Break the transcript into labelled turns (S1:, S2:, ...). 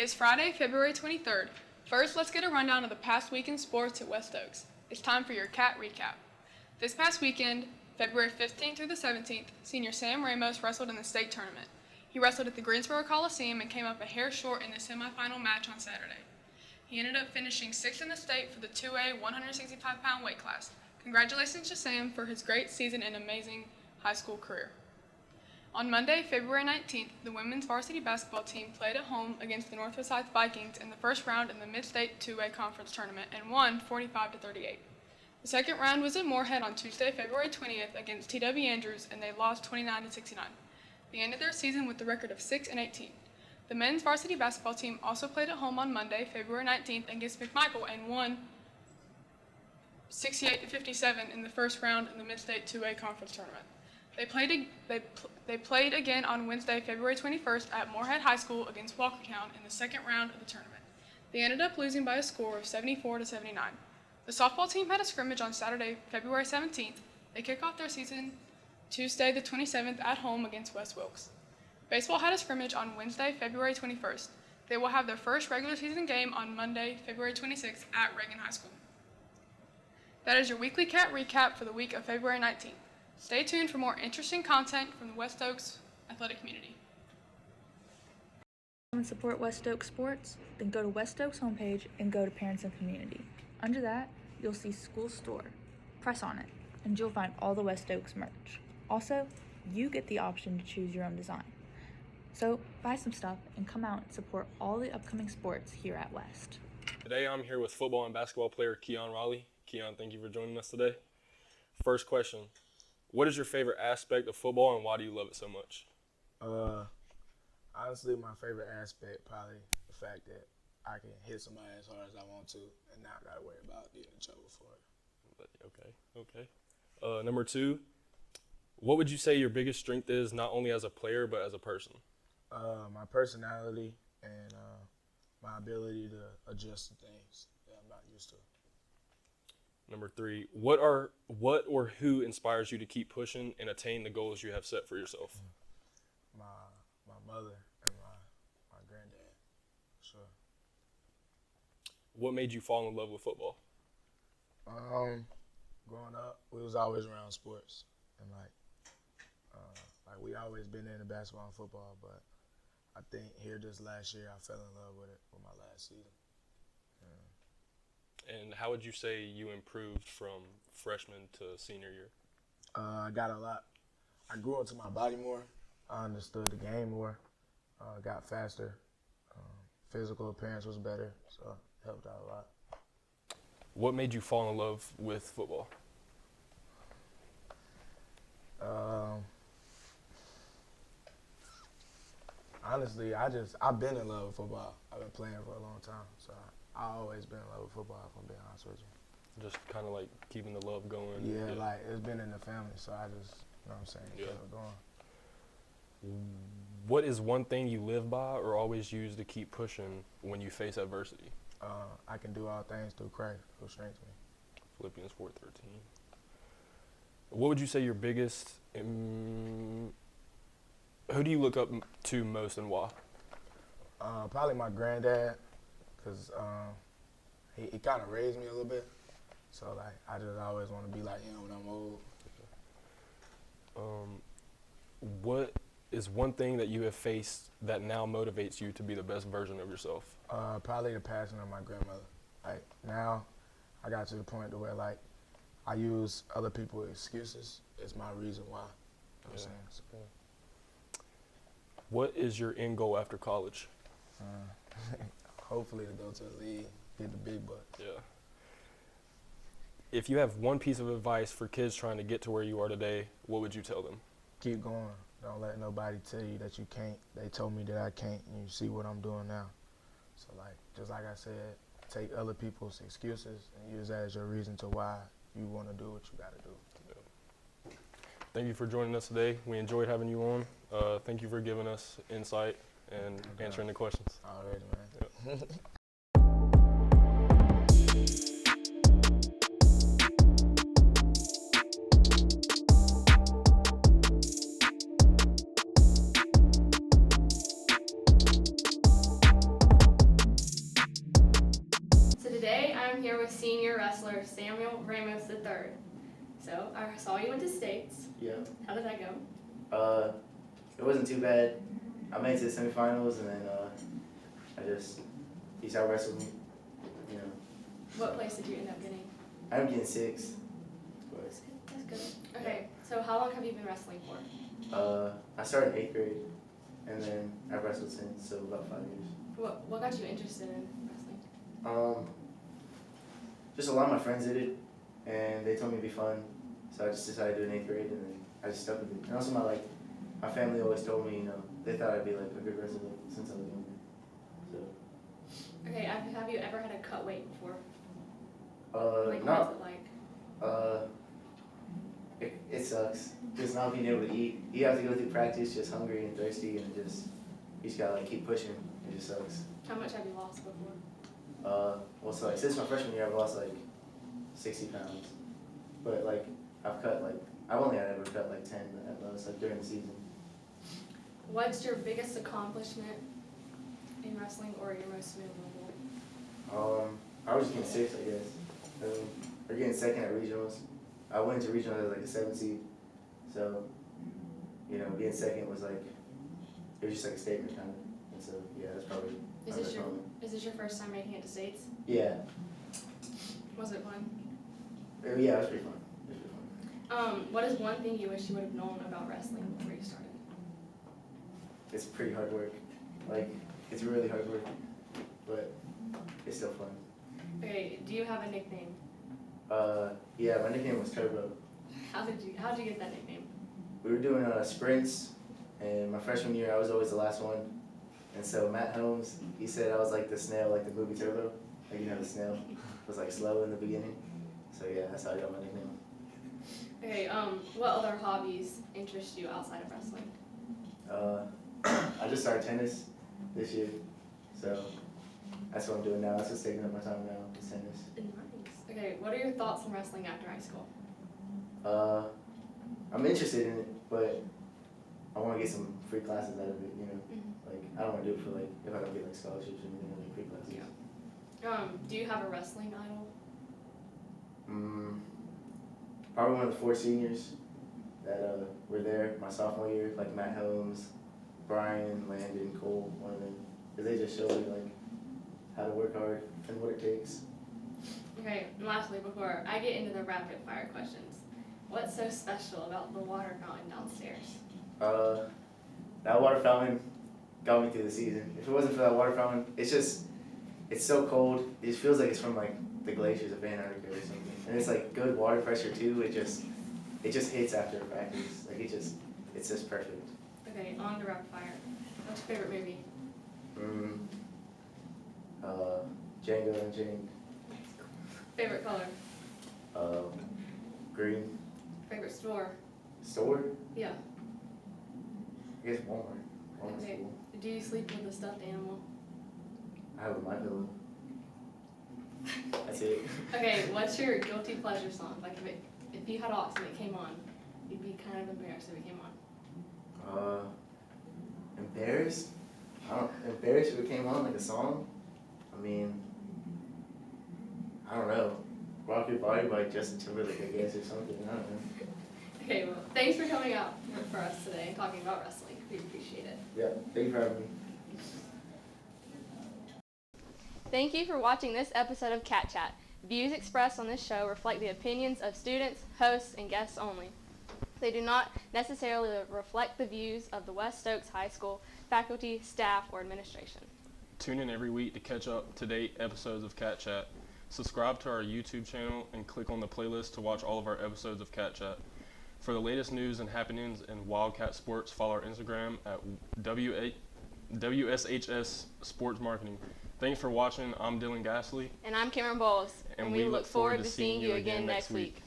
S1: is Friday, February 23rd. First, let's get a rundown of the past week in sports at West Oaks. It's time for your Cat Recap. This past weekend, February 15th through the 17th, senior Sam Ramos wrestled in the state tournament. He wrestled at the Greensboro Coliseum and came up a hair short in the semifinal match on Saturday. He ended up finishing 6th in the state for the 2A 165-pound weight class. Congratulations to Sam for his great season and amazing high school career. On Monday, February 19th, the women's varsity basketball team played at home against the Northwest Heights Vikings in the first round in the Mid-State 2A Conference Tournament and won 45-38. The second round was at Moorhead on Tuesday, February 20th against T.W. Andrews, and they lost 29-69. They ended their season with a record of 6-18. The men's varsity basketball team also played at home on Monday, February 19th against McMichael and won 68-57 in the first round in the Mid-State 2A Conference Tournament. They played again on Wednesday, February 21st at Moorhead High School against Walkertown in the second round of the tournament. They ended up losing by a score of 74-79. The softball team had a scrimmage on Saturday, February 17th. They kick off their season Tuesday the 27th at home against West Wilkes. Baseball had a scrimmage on Wednesday, February 21st. They will have their first regular season game on Monday, February 26th at Reagan High School. That is your weekly Cat Recap for the week of February 19th. Stay tuned for more interesting content from the West Oaks athletic community.
S2: And support West Oaks sports, then go to West Oaks homepage and go to Parents and Community. Under that, you'll see School Store. Press on it, and you'll find all the West Oaks merch. Also, you get the option to choose your own design. So buy some stuff and come out and support all the upcoming sports here at West.
S3: Today I'm here with football and basketball player Keyon Rawley. Keyon, thank you for joining us today. First question, what is your favorite aspect of football and why do you love it so much?
S4: Honestly, my favorite aspect probably the fact that I can hit somebody as hard as I want to and not got to worry about getting in trouble for it.
S3: Okay. Number two, what would you say your biggest strength is, not only as a player but as a person?
S4: My personality and my ability to adjust to things that I'm not used to.
S3: Number three, what or who inspires you to keep pushing and attain the goals you have set for yourself?
S4: My mother and my granddad, sure.
S3: What made you fall in love with football?
S4: Growing up, we was always around sports, and like we always been into basketball and football, but I think here this last year I fell in love with it with my last season. Yeah.
S3: And how would you say you improved from freshman to senior year?
S4: I got a lot. I grew into my body more. I understood the game more. Got faster. Physical appearance was better, so it helped out a lot.
S3: What made you fall in love with football?
S4: Honestly, I've been in love with football. I've been playing for a long time, so I've always been in love with football, if I'm being honest with you.
S3: Just kind of like keeping the love going.
S4: Yeah, like it's been in the family, so I just, you know what I'm saying, keep it going.
S3: What is one thing you live by or always use to keep pushing when you face adversity?
S4: I can do all things through Christ who strengthens me.
S3: Philippians 4:13. What would you say your biggest, who do you look up to most and why?
S4: Probably my granddad, because he kind of raised me a little bit. So like I just always want to be like him when I'm old.
S3: What is one thing that you have faced that now motivates you to be the best version of yourself?
S4: Probably the passing of my grandmother. Like now, I got to the point to where like I use other people's excuses. It's my reason why. You know what I'm saying? So,
S3: what is your end goal after college?
S4: Hopefully to go to the league, get the big bucks.
S3: Yeah. If you have one piece of advice for kids trying to get to where you are today, what would you tell them?
S4: Keep going. Don't let nobody tell you that you can't. They told me that I can't, and you see what I'm doing now. So like, just like I said, take other people's excuses and use that as your reason to why you want to do what you got to do.
S3: Yeah. Thank you for joining us today. We enjoyed having you on. Thank you for giving us insight and answering the questions.
S4: Already, man. Yep.
S5: I'm here with senior wrestler Sam Ramos III. So I saw you went to states.
S6: Yeah.
S5: How did that go?
S6: It wasn't too bad. I made it to the semifinals, and then he's out wrestled me. You know.
S5: What place did you end up getting?
S6: I ended up getting 6th. But,
S5: That's good. Okay, so how long have you been wrestling for?
S6: I started in 8th grade, and then I've wrestled since, so about 5 years.
S5: What got you interested in wrestling?
S6: Just a lot of my friends did it, and they told me it'd be fun, so I just decided to do it in 8th grade, and then I just stuck with it. And also my family always told me, they thought I'd be like a good wrestler since I was younger. So.
S5: Okay, have you ever had to cut weight before?
S6: Not.
S5: What's it like?
S6: It sucks. Just not being able to eat. You have to go through practice just hungry and thirsty, and you just gotta keep pushing. It just sucks.
S5: How much have you lost before?
S6: So since my freshman year, I've lost 60 pounds. But I've only ever cut 10 at most, during the season.
S5: What's your biggest accomplishment in wrestling, or your most memorable?
S6: I was getting 6th, I guess. Or getting 2nd at regionals. I went to regionals as a 7th seed. So, being 2nd was it was just a statement kind of. And so, yeah, that's probably.
S5: Is this your first time making it to states?
S6: Yeah.
S5: Was it fun?
S6: Yeah, it was pretty fun.
S5: What is one thing you wish you would have known about wrestling before you started?
S6: It's pretty hard work. It's really hard work, but it's still fun.
S5: Okay, do you have a nickname?
S6: Yeah, my nickname was Turbo.
S5: How'd you get that nickname?
S6: We were doing sprints, and my freshman year I was always the last one. And so Matt Holmes, he said I was like the snail, like the movie Turbo. The snail was slow in the beginning. So yeah, that's how I got my nickname.
S5: Okay, what other hobbies interest you outside of wrestling?
S6: I just started tennis this year, so that's what I'm doing now. That's what's taking up my time now, is tennis.
S5: Nice. Okay, what are your thoughts on wrestling after high school?
S6: I'm interested in it, but I want to get some free classes out of it, I don't want to do it for if I don't get scholarships or anything, free classes.
S5: Yeah. Do you have a wrestling idol?
S6: Probably one of the 4 seniors that were there my sophomore year, Matt Holmes, Brian, Landon, Cole, one of them. Because they just showed me how to work hard and what it takes.
S5: Okay, and lastly, before I get into the rapid fire questions, what's so special about the water fountain downstairs?
S6: That water fountain got me through the season. If it wasn't for that water fountain, it's so cold. It just feels like it's from the glaciers of Antarctica or something. And it's good water pressure too. It just hits after practice. It's just perfect.
S5: Okay, on to rapid fire. What's your favorite movie?
S6: Django Unchained.
S5: Favorite color?
S6: Green.
S5: Favorite store?
S6: Store?
S5: Yeah.
S6: I guess Walmart. Walmart's
S5: Okay.
S6: cool.
S5: Do you sleep with a stuffed animal?
S6: I have a My Pillow. That's it.
S5: Okay, what's your guilty pleasure song? If you had aux and it came on, you'd be kind of embarrassed if it came on.
S6: Embarrassed? Embarrassed if it came on a song? I don't know. Rock Your Body by Justin Timberlake, I guess, or something. I don't know.
S5: Okay, well, thanks for coming out for us today and talking about wrestling. We appreciate it.
S6: Yeah, thank you for having me.
S5: Thank you for watching this episode of Cat Chat. Views expressed on this show reflect the opinions of students, hosts, and guests only. They do not necessarily reflect the views of the West Oaks High School faculty, staff, or administration.
S3: Tune in every week to catch up to date episodes of Cat Chat. Subscribe to our YouTube channel and click on the playlist to watch all of our episodes of Cat Chat. For the latest news and happenings in Wildcat sports, follow our Instagram at WSHS Sports Marketing. Thanks for watching. I'm Dylan Gasly.
S5: And I'm Cameron Bowles.
S3: And we look forward to seeing you again next week.